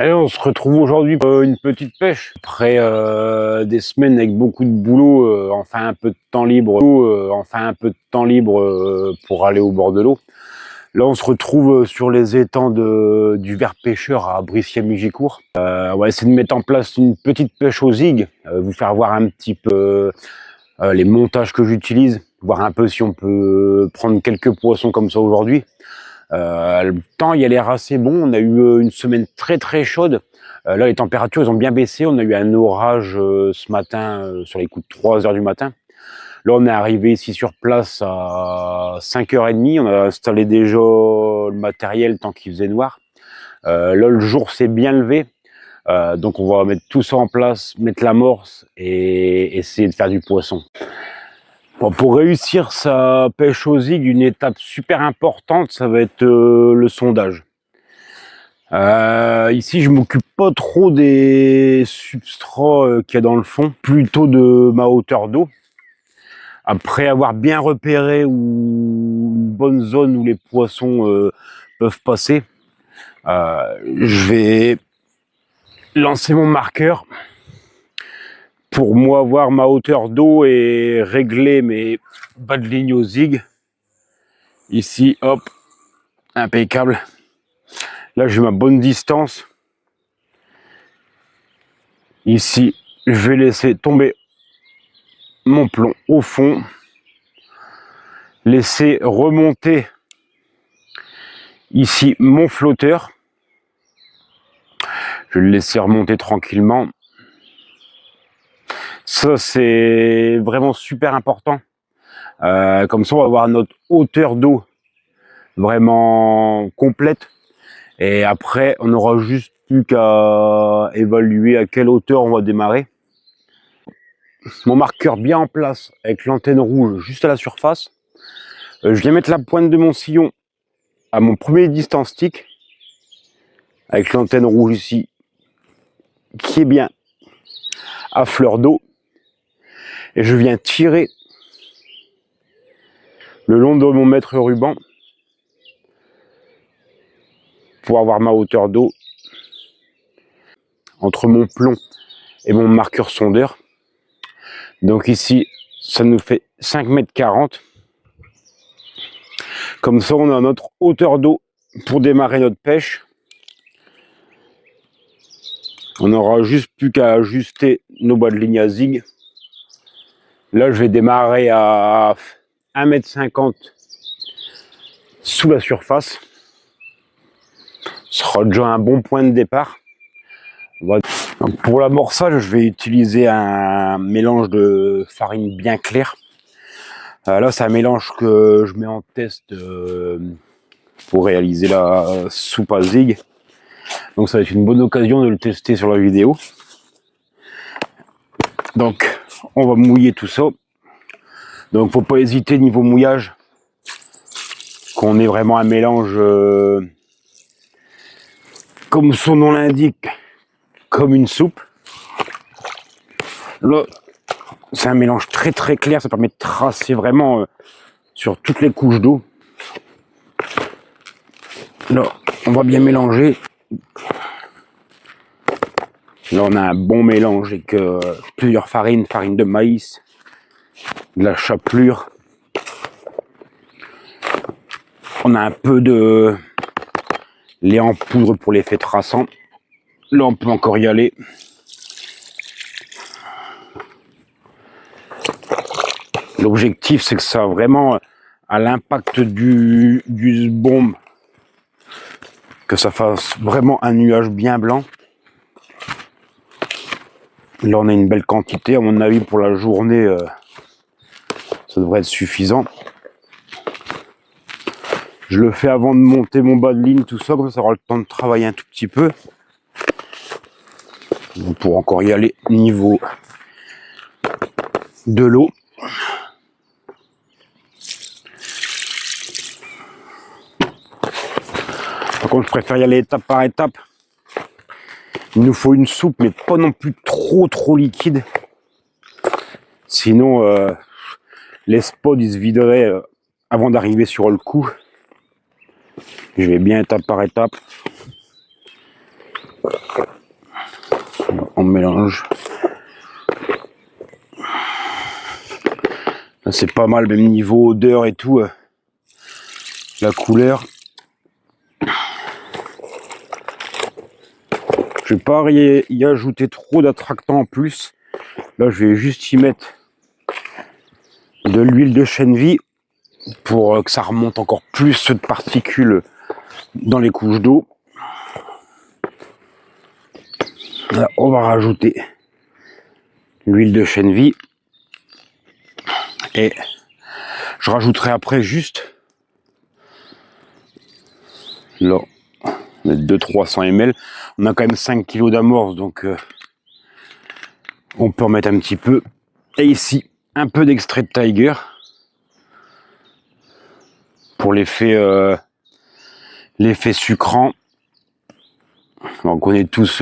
Allez, on se retrouve aujourd'hui pour une petite pêche. Après des semaines avec beaucoup de boulot, enfin un peu de temps libre, pour aller au bord de l'eau. Là, on se retrouve sur les étangs du Vert Pêcheur à Brissier-Migicourt. On va essayer de mettre en place une petite pêche aux zig, vous faire voir un petit peu les montages que j'utilise, voir un peu si on peut prendre quelques poissons comme ça aujourd'hui. Le temps il a l'air assez bon, on a eu une semaine très chaude. Là les températures ils ont bien baissé, on a eu un orage ce matin sur les coups de 3 heures du matin. Là on est arrivé ici sur place à 5h30, on a installé déjà le matériel tant qu'il faisait noir. Là le jour s'est bien levé, donc on va mettre tout ça en place, mettre l'amorce et essayer de faire du poisson. Bon, pour réussir sa pêche aux zig, une étape super importante, ça va être le sondage. Ici, je m'occupe pas trop des substrats qu'il y a dans le fond, plutôt de ma hauteur d'eau. Après avoir bien repéré une bonne zone où les poissons peuvent passer, je vais lancer mon marqueur pour moi voir ma hauteur d'eau et régler mes bas de ligne aux zig. Ici, hop, impeccable. Là, j'ai ma bonne distance. Ici, je vais laisser tomber mon plomb au fond. Laisser remonter ici mon flotteur. Je vais le laisser remonter tranquillement. Ça, c'est vraiment super important. Comme ça, on va avoir notre hauteur d'eau vraiment complète. Et après, on n'aura juste plus qu'à évaluer à quelle hauteur on va démarrer. Mon marqueur bien en place avec l'antenne rouge juste à la surface. Je viens mettre la pointe de mon sillon à mon premier distance stick avec l'antenne rouge ici qui est bien à fleur d'eau. Et je viens tirer le long de mon mètre ruban pour avoir ma hauteur d'eau entre mon plomb et mon marqueur sondeur. Donc ici, ça nous fait 5,40 m. Comme ça, on a notre hauteur d'eau pour démarrer notre pêche. On n'aura juste plus qu'à ajuster nos bas de ligne à zig. Là, je vais démarrer à 1,50 m sous la surface. Ce sera déjà un bon point de départ. Pour l'amorçage, je vais utiliser un mélange de farine bien claire. Là, c'est un mélange que je mets en test pour réaliser la soupe à zig. Donc ça va être une bonne occasion de le tester sur la vidéo. Donc on va mouiller tout ça. Donc faut pas hésiter niveau mouillage, qu'on ait vraiment un mélange comme son nom l'indique, comme une soupe. Là c'est un mélange très clair, ça permet de tracer vraiment sur toutes les couches d'eau. Là on va bien mélanger. Là on a un bon mélange avec plusieurs farines, farine de maïs, de la chapelure. On a un peu de lait en poudre pour l'effet traçant. Là on peut encore y aller. L'objectif c'est que ça vraiment à l'impact du bombe, que ça fasse vraiment un nuage bien blanc. Là on a une belle quantité, à mon avis pour la journée ça devrait être suffisant. Je le fais avant de monter mon bas de ligne, tout ça, comme ça aura le temps de travailler un tout petit peu. On pourra encore y aller niveau de l'eau. Par contre je préfère y aller étape par étape. Il nous faut une soupe, mais pas non plus trop liquide. Sinon, les spots ils se videraient avant d'arriver sur le coup. Je vais bien étape par étape. On mélange. C'est pas mal, même niveau odeur et tout, la couleur. Je vais pas y ajouter trop d'attractants en plus. Là, je vais juste y mettre de l'huile de chènevis pour que ça remonte encore plus de particules dans les couches d'eau. Là, on va rajouter l'huile de chènevis et je rajouterai après juste là, 200-300 ml. On a quand même 5 kg d'amorce, donc on peut en mettre un petit peu. Et ici, un peu d'extrait de Tiger pour l'effet sucrant. On connaît tous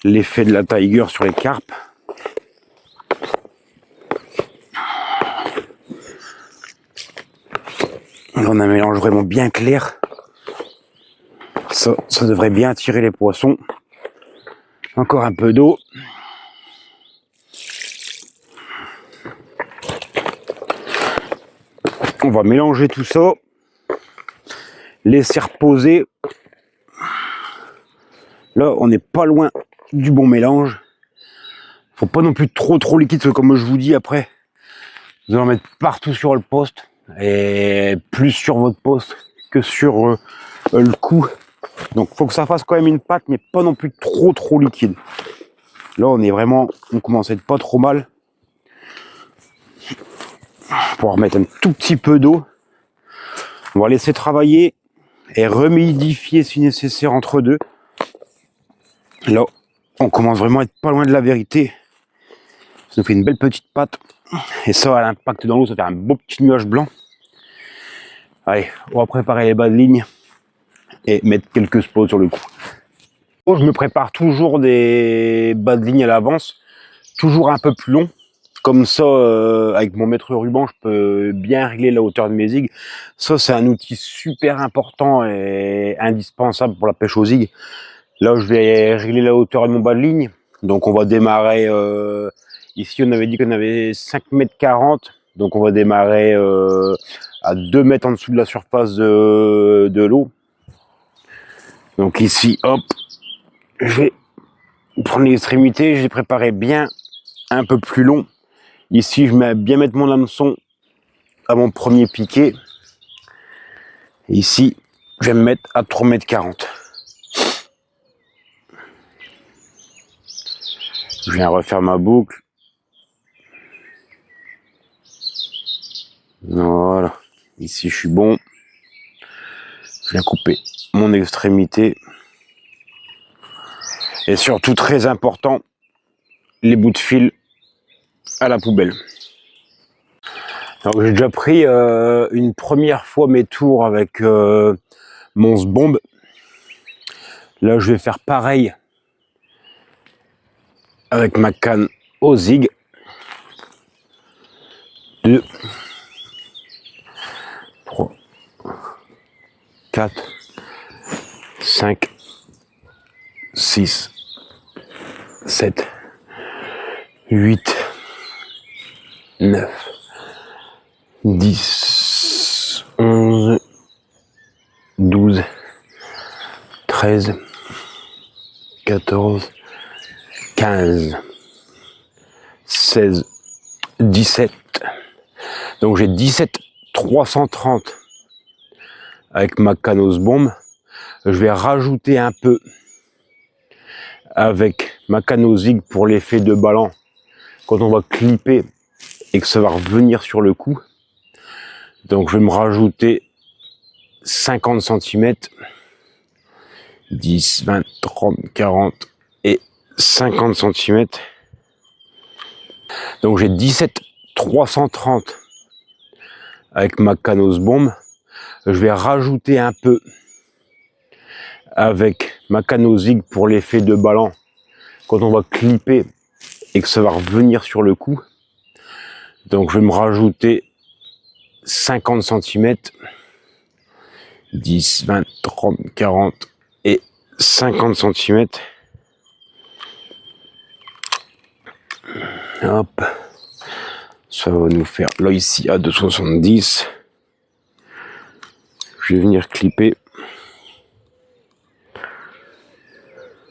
l'effet de la Tiger sur les carpes. Là, on a un mélange vraiment bien clair. Ça devrait bien attirer les poissons. Encore un peu d'eau. On va mélanger tout ça. Laisser reposer. Là, on n'est pas loin du bon mélange. Faut pas non plus trop liquide, parce que comme je vous dis après, vous allez en mettre partout sur le poste. Et plus sur votre poste que sur le cou. Donc faut que ça fasse quand même une pâte, mais pas non plus trop liquide. Là on commence à être pas trop mal. Pour remettre un tout petit peu d'eau. On va laisser travailler et rehumidifier si nécessaire entre deux. Là on commence vraiment à être pas loin de la vérité. Ça nous fait une belle petite pâte. Et ça à l'impact dans l'eau, ça fait un beau petit nuage blanc. Allez, on va préparer les bas de ligne et mettre quelques spots sur le coup. Je me prépare toujours des bas de ligne à l'avance, toujours un peu plus long. Comme ça, avec mon mètre ruban, je peux bien régler la hauteur de mes zigues. Ça, c'est un outil super important et indispensable pour la pêche aux zigues. Là, je vais régler la hauteur de mon bas de ligne. Donc, on va démarrer. Ici, on avait dit qu'on avait 5,40 m. Donc, on va démarrer à 2 mètres en dessous de la surface de l'eau. Donc, ici, hop, je vais prendre l'extrémité. J'ai préparé bien un peu plus long. Ici, je vais bien mettre mon hameçon à mon premier piqué. Ici, je vais me mettre à 3,40 m. Je viens refaire ma boucle. Voilà. Ici, je suis bon. Je viens couper mon extrémité. Et surtout, très important, les bouts de fil à la poubelle. Donc j'ai déjà pris une première fois mes tours avec mon sbombe. Là je vais faire pareil avec ma canne au zig. 2, 3, 4, 5, 6, 7, 8, 9, 10, 11, 12, 13, 14, 15, 16, 17. Donc j'ai 17 330 avec ma canne au sbombe. Je vais rajouter un peu avec ma canne au zig pour l'effet de ballon quand on va clipper et que ça va revenir sur le coup. Donc je vais me rajouter 50 cm, 10, 20, 30, 40 et 50 cm. Donc j'ai 17 330 avec ma canne au sbombe. Je vais rajouter un peu avec ma canne au zig pour l'effet de ballon quand on va clipper et que ça va revenir sur le coup. Donc je vais me rajouter 50 cm, 10, 20, 30, 40 et 50 cm. Hop. Ça va nous faire là ici à 2,70. Je vais venir clipper.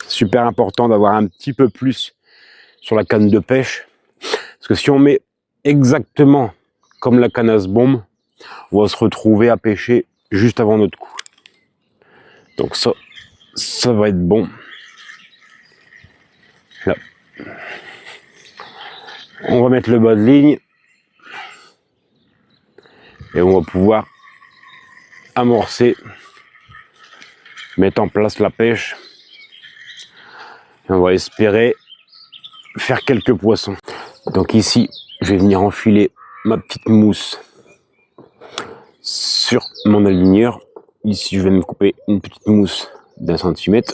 Super important d'avoir un petit peu plus sur la canne de pêche. Parce que si on met exactement comme la canne à ce bombe, on va se retrouver à pêcher juste avant notre coup. Donc ça va être bon. Là. On va mettre le bas de ligne. Et on va pouvoir amorcer, mettre en place la pêche. Et on va espérer faire quelques poissons. Donc ici, je vais venir enfiler ma petite mousse sur mon aligneur. Ici, je vais me couper une petite mousse d'1 centimètre.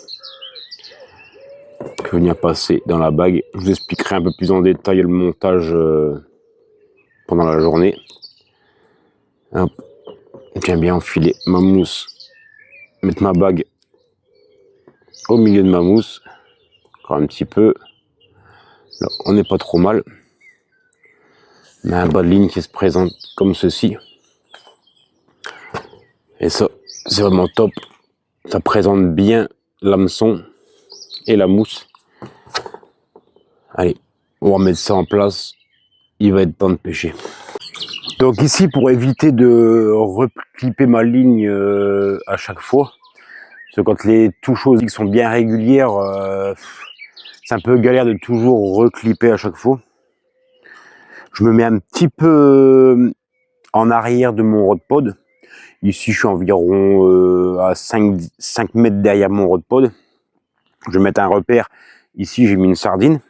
Je vais venir passer dans la bague. Je vous expliquerai un peu plus en détail le montage pendant la journée. Hop. J'aime bien enfiler ma mousse, mettre ma bague au milieu de ma mousse, encore un petit peu. Là, on n'est pas trop mal. On a un bas de ligne qui se présente comme ceci. Et ça, c'est vraiment top. Ça présente bien l'hameçon et la mousse. Allez, on va mettre ça en place. Il va être temps de pêcher. Donc ici, pour éviter de reclipper ma ligne à chaque fois, parce que quand les touches aux zig sont bien régulières, c'est un peu galère de toujours reclipper à chaque fois. Je me mets un petit peu en arrière de mon rod pod. Ici, je suis environ à 5 mètres derrière mon rod pod. Je vais mettre un repère. Ici, j'ai mis une sardine.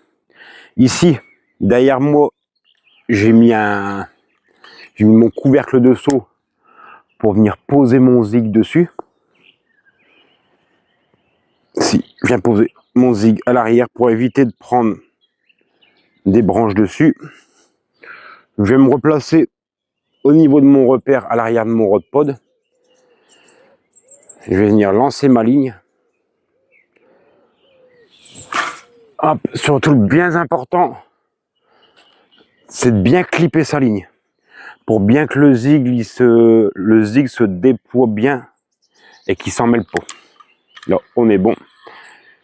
Ici, derrière moi, j'ai mis mon couvercle de seau pour venir poser mon zig dessus. Ici, je viens poser mon zig à l'arrière pour éviter de prendre des branches dessus. Je vais me replacer au niveau de mon repère à l'arrière de mon rod pod. Je vais venir lancer ma ligne. Hop, surtout le bien important, c'est de bien clipper sa ligne. Pour bien que le zig se déploie bien et qu'il s'en mêle pas. Là, on est bon.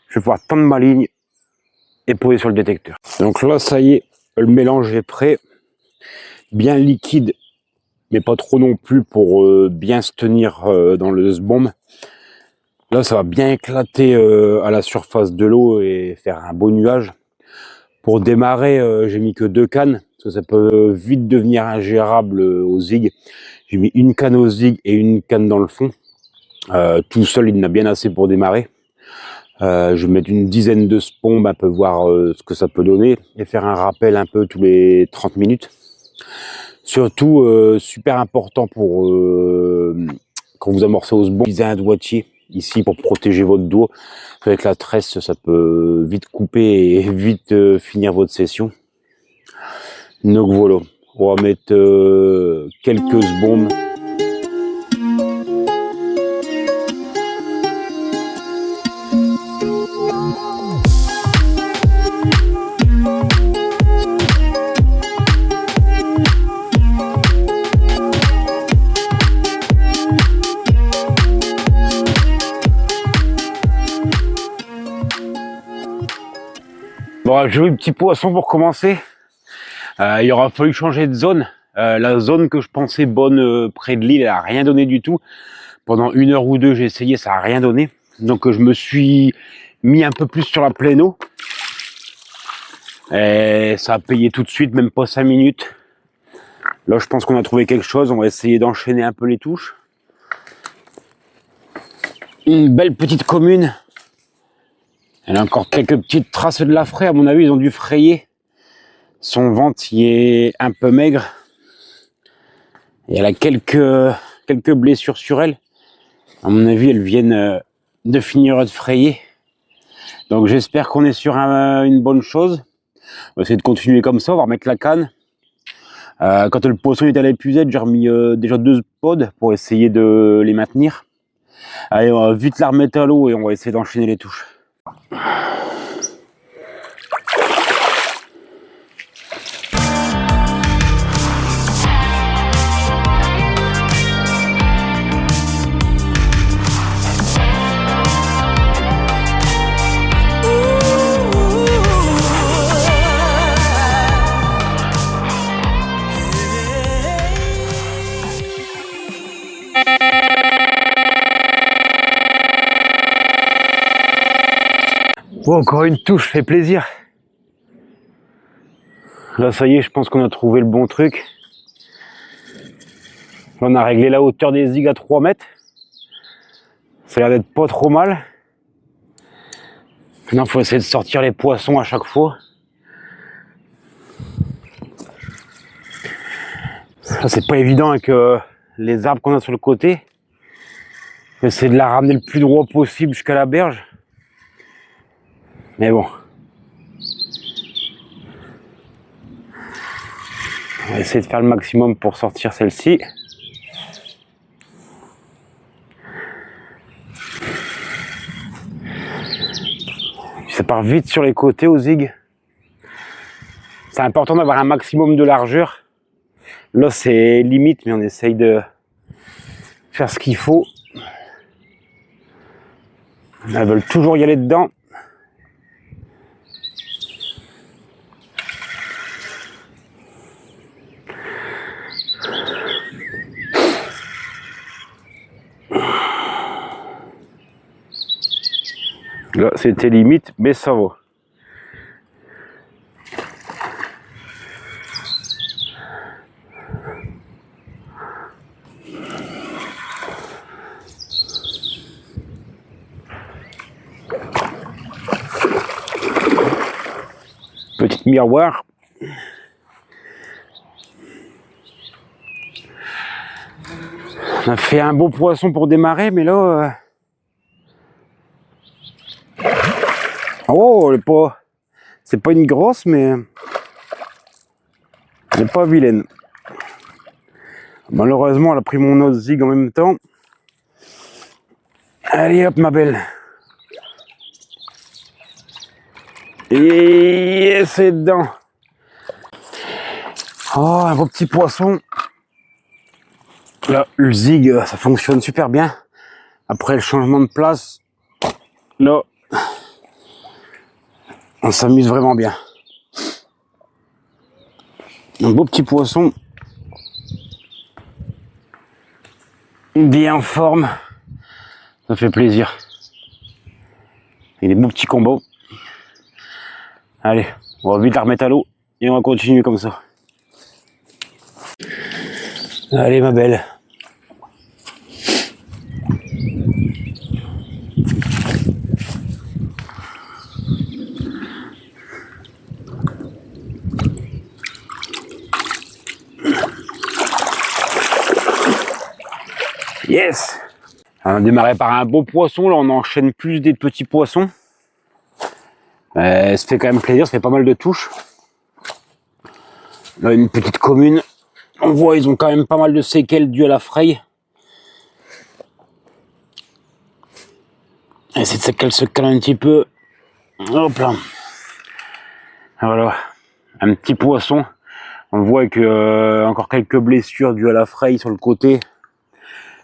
Je vais pouvoir tendre ma ligne et poser sur le détecteur. Donc là, ça y est, le mélange est prêt. Bien liquide, mais pas trop non plus pour bien se tenir dans le sbombe. Là, ça va bien éclater à la surface de l'eau et faire un beau nuage. Pour démarrer, j'ai mis que 2 cannes, parce que ça peut vite devenir ingérable au zig. J'ai mis une canne au zig et une canne dans le fond. Tout seul, il en a bien assez pour démarrer. Je vais mettre une dizaine de spombes, un peu voir ce que ça peut donner, et faire un rappel un peu tous les 30 minutes. Surtout, super important pour quand vous amorcez au sbombe, utiliser un doigtier ici pour protéger votre doigt. Avec la tresse, ça peut vite couper et vite finir votre session. Donc voilà, on va mettre quelques sbombes. Bon, j'ai eu un petit poisson pour commencer. Il aura fallu changer de zone. La zone que je pensais bonne près de l'île, elle a rien donné du tout. Pendant 1 heure ou 2, j'ai essayé, ça a rien donné. Donc je me suis mis un peu plus sur la pleine eau. Et ça a payé tout de suite, même pas 5 minutes. Là, je pense qu'on a trouvé quelque chose. On va essayer d'enchaîner un peu les touches. Une belle petite commune. Elle a encore quelques petites traces de la fraie. À mon avis, ils ont dû frayer. Son ventre y est un peu maigre. Et elle a quelques blessures sur elle. À mon avis, elles viennent de finir de frayer. Donc j'espère qu'on est sur une bonne chose. On va essayer de continuer comme ça. On va remettre la canne. Quand le poisson est à l'épuisette, j'ai remis déjà 2 pods pour essayer de les maintenir. Allez, on va vite la remettre à l'eau et on va essayer d'enchaîner les touches. Bon, encore une touche, fait plaisir. Là, ça y est, je pense qu'on a trouvé le bon truc. Là, on a réglé la hauteur des zigs à 3 mètres. Ça a l'air d'être pas trop mal. Maintenant, il faut essayer de sortir les poissons à chaque fois. Ça, c'est pas évident avec les arbres qu'on a sur le côté. Essayer de la ramener le plus droit possible jusqu'à la berge. Mais bon. On va essayer de faire le maximum pour sortir celle-ci. Ça part vite sur les côtés aux zigs. C'est important d'avoir un maximum de largeur. Là, c'est limite, mais on essaye de faire ce qu'il faut. Elles veulent toujours y aller dedans. Là, c'était limite, mais ça va. Petite miroir. On a fait un beau poisson pour démarrer, mais là... Oh, c'est pas une grosse, mais elle n'est pas vilaine. Malheureusement, elle a pris mon autre zig en même temps. Allez hop, ma belle. Et c'est dedans. Oh, un beau petit poisson. Là, le zig, ça fonctionne super bien. Après le changement de place, là, on s'amuse vraiment bien. Un beau petit poisson. Bien en forme. Ça fait plaisir. Et des beaux petits combos. Allez, on va vite la remettre à l'eau et on va continuer comme ça. Allez, ma belle. Yes! On a démarré par un beau poisson, là on enchaîne plus des petits poissons. Ça fait quand même plaisir, ça fait pas mal de touches. Là une petite commune, on voit ils ont quand même pas mal de séquelles dues à la fraye. Et cette séquelle se cale un petit peu. Hop là. Voilà, un petit poisson. On voit que encore quelques blessures dues à la fraye sur le côté.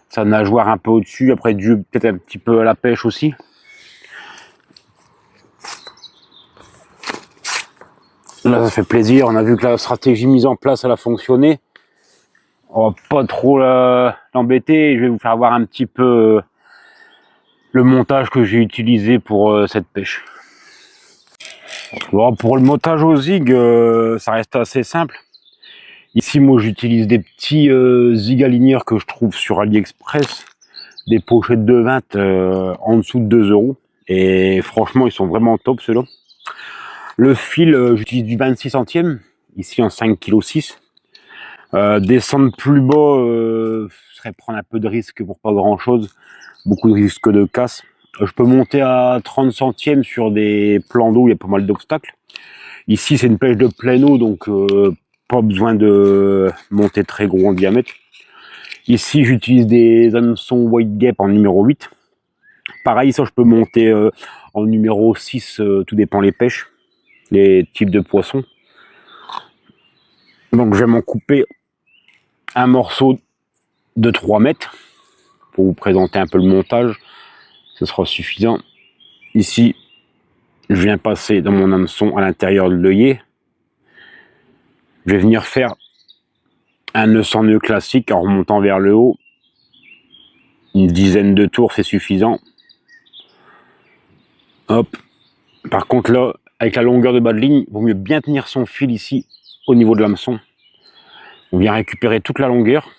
Sa nageoire un peu au-dessus, après dû peut-être un petit peu à la pêche aussi. Là ça fait plaisir, on a vu que la stratégie mise en place elle a fonctionné. On va pas trop l'embêter, je vais vous faire voir un petit peu le montage que j'ai utilisé pour cette pêche. Bon, pour le montage au zig, ça reste assez simple. Ici, moi, j'utilise des petits zig aligneurs que je trouve sur AliExpress, des pochettes de 20 en dessous de 2 €. Et franchement, ils sont vraiment top, ceux-là. Le fil, j'utilise du 26 centièmes, ici en 5,6 kg. Descendre plus bas serait prendre un peu de risque pour pas grand-chose. Beaucoup de risque de casse. Je peux monter à 30 centièmes sur des plans d'eau où il y a pas mal d'obstacles. Ici, c'est une pêche de pleine eau, donc... pas besoin de monter très gros en diamètre. Ici, j'utilise des hameçons White Gap en numéro 8. Pareil, ça, je peux monter en numéro 6, tout dépend les pêches, les types de poissons. Donc, je vais m'en couper un morceau de 3 mètres pour vous présenter un peu le montage. Ce sera suffisant. Ici, je viens passer dans mon hameçon à l'intérieur de l'œillet. Je vais venir faire un nœud sans nœud classique en remontant vers le haut. Une dizaine de tours, c'est suffisant. Hop. Par contre là, avec la longueur de bas de ligne, il vaut mieux bien tenir son fil ici, au niveau de l'hameçon. On vient récupérer toute la longueur.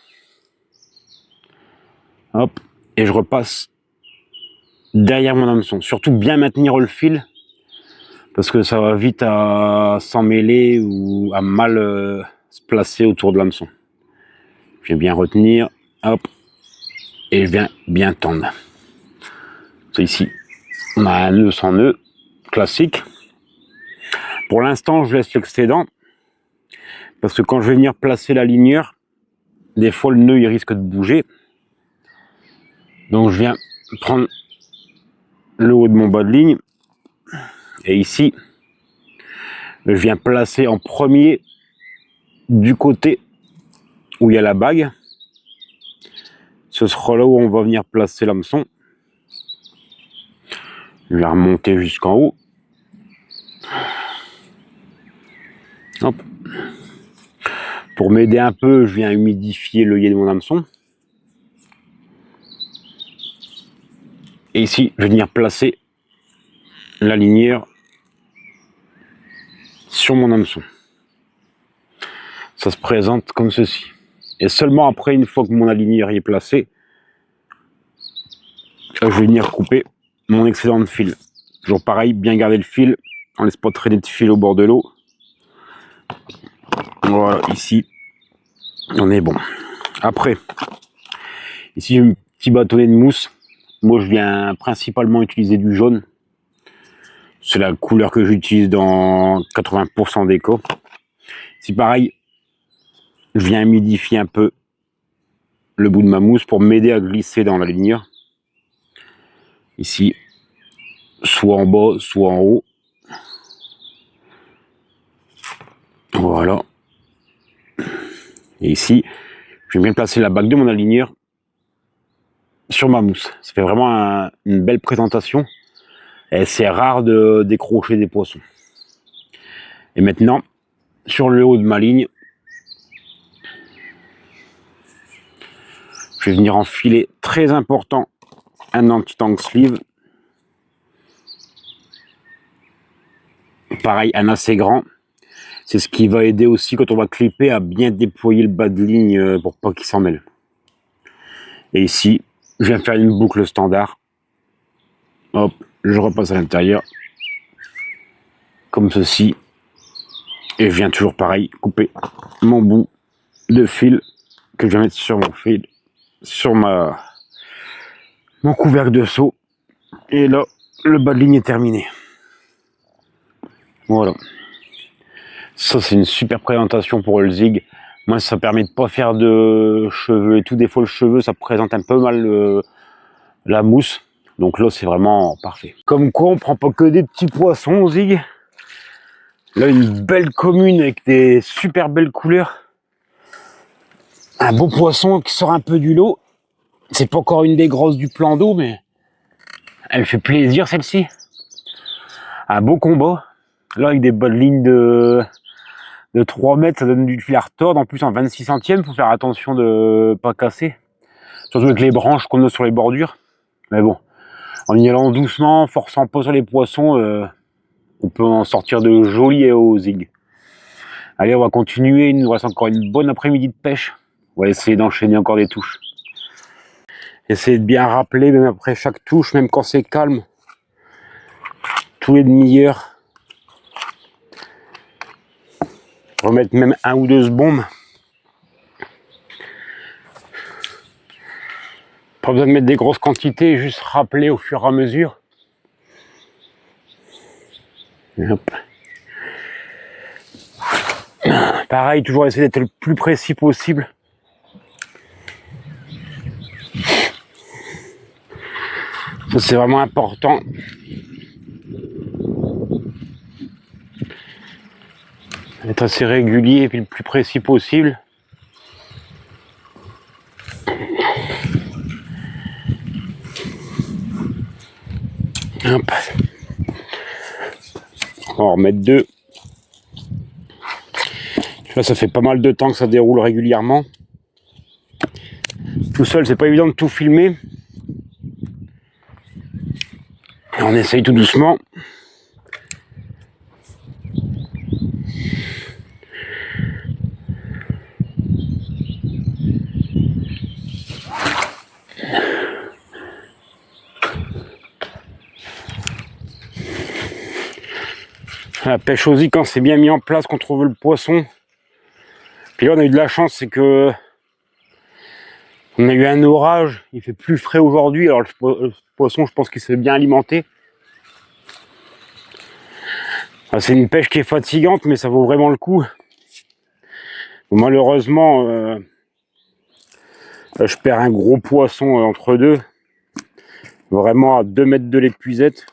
Hop. Et je repasse derrière mon hameçon. Surtout bien maintenir le fil, parce que ça va vite à s'en mêler ou à mal se placer autour de l'hameçon. Je viens bien retenir. Hop. Et je viens bien tendre. C'est ici. On a un nœud sans nœud classique. Pour l'instant, je laisse l'excédent parce que quand je vais venir placer la ligneur, des fois le nœud il risque de bouger. Donc je viens prendre le haut de mon bas de ligne et ici, je viens placer en premier du côté où il y a la bague. Ce sera là où on va venir placer l'hameçon. Je vais remonter jusqu'en haut. Hop. Pour m'aider un peu, je viens humidifier l'œillet de mon hameçon. Et ici, je vais venir placer la ligneur sur mon hameçon. Ça se présente comme ceci. Et seulement après, une fois que mon ligneur est placé, je vais venir couper mon excédent de fil. Toujours pareil, bien garder le fil. On ne laisse pas traîner de fil au bord de l'eau. Voilà, ici, on est bon. Après, ici, j'ai un petit bâtonnet de mousse. Moi, je viens principalement utiliser du jaune. C'est la couleur que j'utilise dans 80% des cas. C'est pareil, je viens humidifier un peu le bout de ma mousse pour m'aider à glisser dans la ligneur. Ici, soit en bas, soit en haut. Voilà. Et ici, je vais bien placer la bague de mon aligneur sur ma mousse. Ça fait vraiment une belle présentation. Et c'est rare de décrocher des poissons. Et maintenant, sur le haut de ma ligne, je vais venir enfiler, très important, un anti-tank sleeve. Pareil, un assez grand. C'est ce qui va aider aussi quand on va clipper à bien déployer le bas de ligne pour pas qu'il s'en mêle. Et ici, je viens faire une boucle standard. Hop, je repasse à l'intérieur. Comme ceci. Et je viens toujours pareil, couper mon bout de fil que je vais mettre sur mon fil, sur mon couvercle de seau. Et là, le bas de ligne est terminé. Voilà. Ça, c'est une super présentation pour le zig. Moi, ça permet de pas faire de cheveux et tout. Des fois, le cheveu, ça présente un peu mal la mousse. Donc là, c'est vraiment parfait. Comme quoi, on prend pas que des petits poissons au zig. Là, une belle commune avec des super belles couleurs. Un beau poisson qui sort un peu du lot. C'est pas encore une des grosses du plan d'eau, mais elle fait plaisir, celle-ci. Un beau combat. Là, avec des bonnes lignes de 3 mètres, ça donne du fil à retordre. En plus, en 26 centièmes, faut faire attention de pas casser. Surtout avec les branches qu'on a sur les bordures. Mais bon, en y allant doucement, forçant pas sur les poissons, on peut en sortir de jolis au zig. Allez, on va continuer. Il nous reste encore une bonne après-midi de pêche. On va essayer d'enchaîner encore des touches. Essayez de bien rappeler, même après chaque touche, même quand c'est calme, tous les demi-heures. Remettre même 1 ou 2 secondes. Pas besoin de mettre des grosses quantités, juste rappeler au fur et à mesure. Hop. Pareil, toujours essayer d'être le plus précis possible. C'est vraiment important. Être assez régulier et puis le plus précis possible. Hop. On va en remettre 2. Là, ça fait pas mal de temps que ça déroule régulièrement. Tout seul, c'est pas évident de tout filmer. Et on essaye tout doucement. La pêche aux zigs, quand c'est bien mis en place, qu'on trouve le poisson. Puis là, on a eu de la chance, c'est que on a eu un orage, il fait plus frais aujourd'hui, alors le poisson, je pense qu'il s'est bien alimenté. C'est une pêche qui est fatigante, mais ça vaut vraiment le coup. Malheureusement, je perds un gros poisson entre deux, vraiment à 2 mètres de l'épuisette.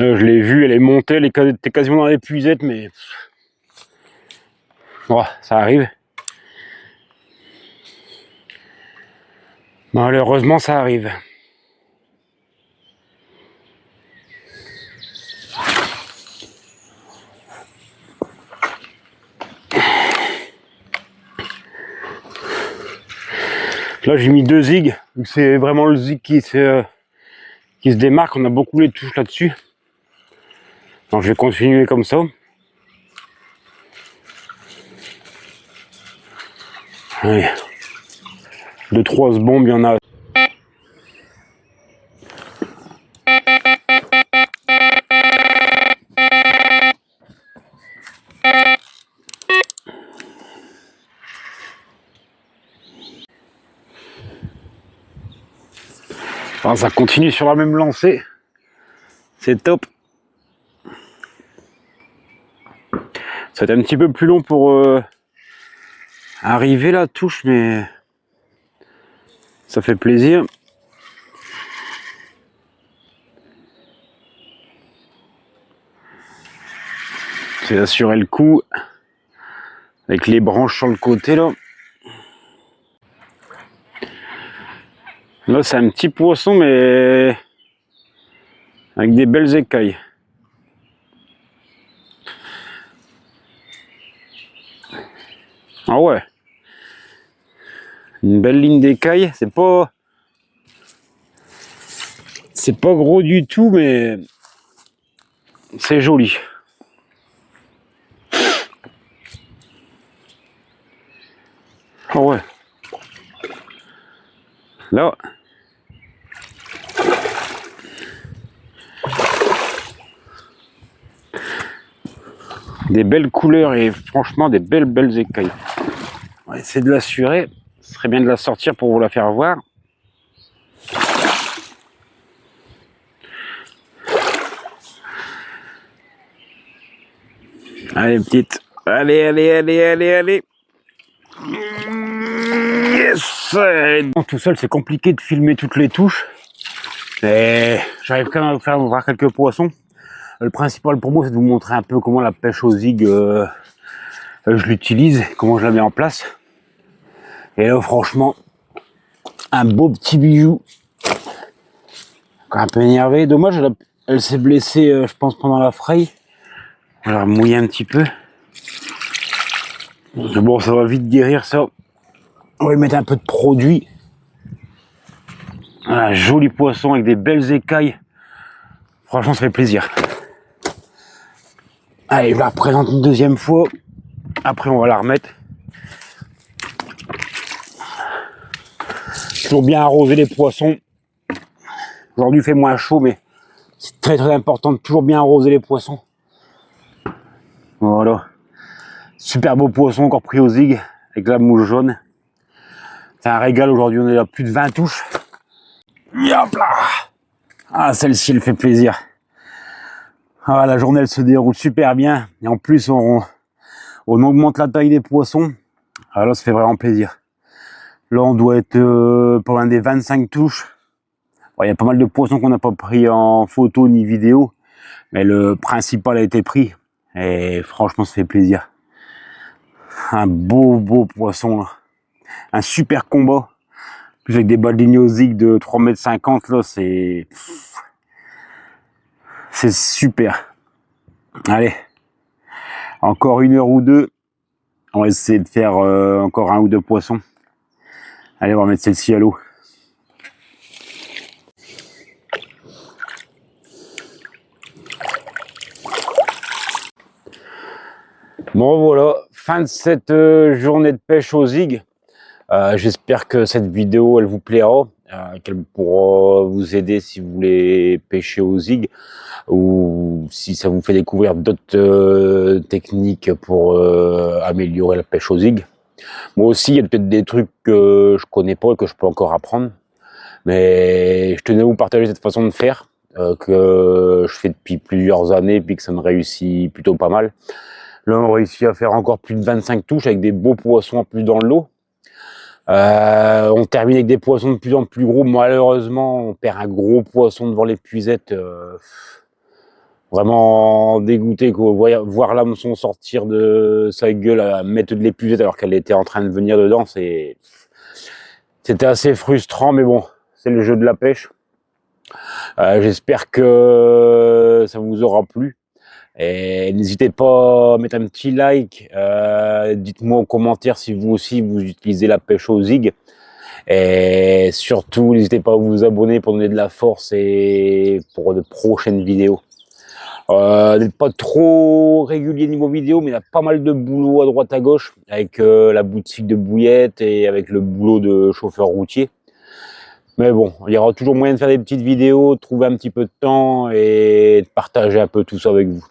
Je l'ai vu, elle est montée, elle était quasiment dans l'épuisette, mais oh, ça arrive. Malheureusement, ça arrive. Là, j'ai mis 2 zigs. C'est vraiment le zig qui se démarque. On a beaucoup les touches là-dessus. Donc, je vais continuer comme ça. Allez. 2-3 bombes, il y en a. Alors, ça continue sur la même lancée. C'est top. Ça va être un petit peu plus long pour arriver la touche, mais ça fait plaisir. C'est assurer le coup avec les branches sur le côté là. Là, c'est un petit poisson, mais avec des belles écailles. Ah ouais, une belle ligne d'écailles. C'est pas gros du tout, mais c'est joli. Ah ouais. Là. Des belles couleurs et franchement des belles écailles. On va essayer de l'assurer. Ce serait bien de la sortir pour vous la faire voir. Allez petite. Allez. Yes. Tout seul c'est compliqué de filmer toutes les touches. Et j'arrive quand même à vous faire voir quelques poissons. Le principal pour moi, c'est de vous montrer un peu comment la pêche aux zigs, je l'utilise, comment je la mets en place. Et là, franchement, un beau petit bijou. Encore un peu énervé. Dommage, elle s'est blessée, je pense, pendant la fraye. On va la mouiller un petit peu. Mais bon, ça va vite guérir, ça. On va y mettre un peu de produit. Un joli poisson avec des belles écailles. Franchement, ça fait plaisir. Allez, je la représente une deuxième fois. Après, on va la remettre. Toujours bien arroser les poissons. Aujourd'hui, il fait moins chaud, mais c'est très important de toujours bien arroser les poissons. Voilà. Super beau poisson encore pris au zig avec la mouche jaune. C'est un régal aujourd'hui. On est à plus de 20 touches. Hop là. Ah, celle-ci, elle fait plaisir. Ah, la journée, elle se déroule super bien. Et en plus, on augmente la taille des poissons. Alors là, ça fait vraiment plaisir. Là, on doit être pas loin des 25 touches. Bon, il y a pas mal de poissons qu'on n'a pas pris en photo ni vidéo, mais le principal a été pris. Et franchement, ça fait plaisir. Un beau poisson, là. Un super combat. Plus avec des balles zig de 3,50 m, là, c'est super. Allez, encore 1 heure ou deux. On va essayer de faire encore 1 ou 2 poissons. Allez, on va mettre celle-ci à l'eau. Bon voilà, fin de cette journée de pêche au zig. J'espère que cette vidéo elle vous plaira, qu'elle pourra vous aider si vous voulez pêcher au zig, ou si ça vous fait découvrir d'autres techniques pour améliorer la pêche au zig. Moi aussi, il y a peut-être des trucs que je connais pas et que je peux encore apprendre, mais je tenais à vous partager cette façon de faire que je fais depuis plusieurs années et puis que ça me réussit plutôt pas mal. Là, on réussit à faire encore plus de 25 touches avec des beaux poissons en plus dans l'eau. On termine avec des poissons de plus en plus gros. Malheureusement, on perd un gros poisson devant l'épuisette. Vraiment dégoûté, quoi. Voir l'hameçon sortir de sa gueule à mettre de l'épuisette alors qu'elle était en train de venir dedans, c'était assez frustrant, mais bon, c'est le jeu de la pêche. J'espère que ça vous aura plu. Et n'hésitez pas à mettre un petit like, dites-moi en commentaire si vous aussi vous utilisez la pêche au zig. Et surtout, n'hésitez pas à vous abonner pour donner de la force et pour de prochaines vidéos. N'êtes pas trop régulier niveau vidéo, mais il y a pas mal de boulot à droite à gauche, avec la boutique de bouillettes et avec le boulot de chauffeur routier. Mais bon, il y aura toujours moyen de faire des petites vidéos, de trouver un petit peu de temps et de partager un peu tout ça avec vous.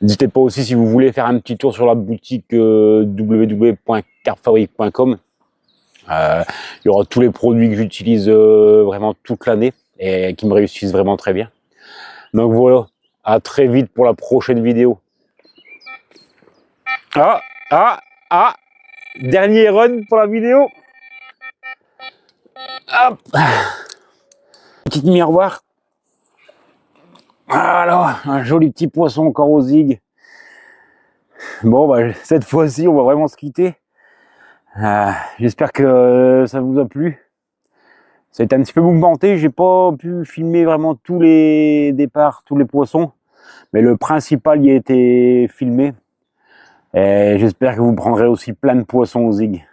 N'hésitez pas aussi si vous voulez faire un petit tour sur la boutique www.carpfabrique.com. Il y aura tous les produits que j'utilise vraiment toute l'année et qui me réussissent vraiment très bien. Donc voilà, à très vite pour la prochaine vidéo. Dernier run pour la vidéo. Hop. Petite miroir. Voilà, un joli petit poisson encore au zig. Bon, bah, cette fois-ci, on va vraiment se quitter. J'espère que ça vous a plu. Ça a été un petit peu mouvementé. J'ai pas pu filmer vraiment tous les départs, tous les poissons, mais le principal y a été filmé. Et j'espère que vous prendrez aussi plein de poissons au zig.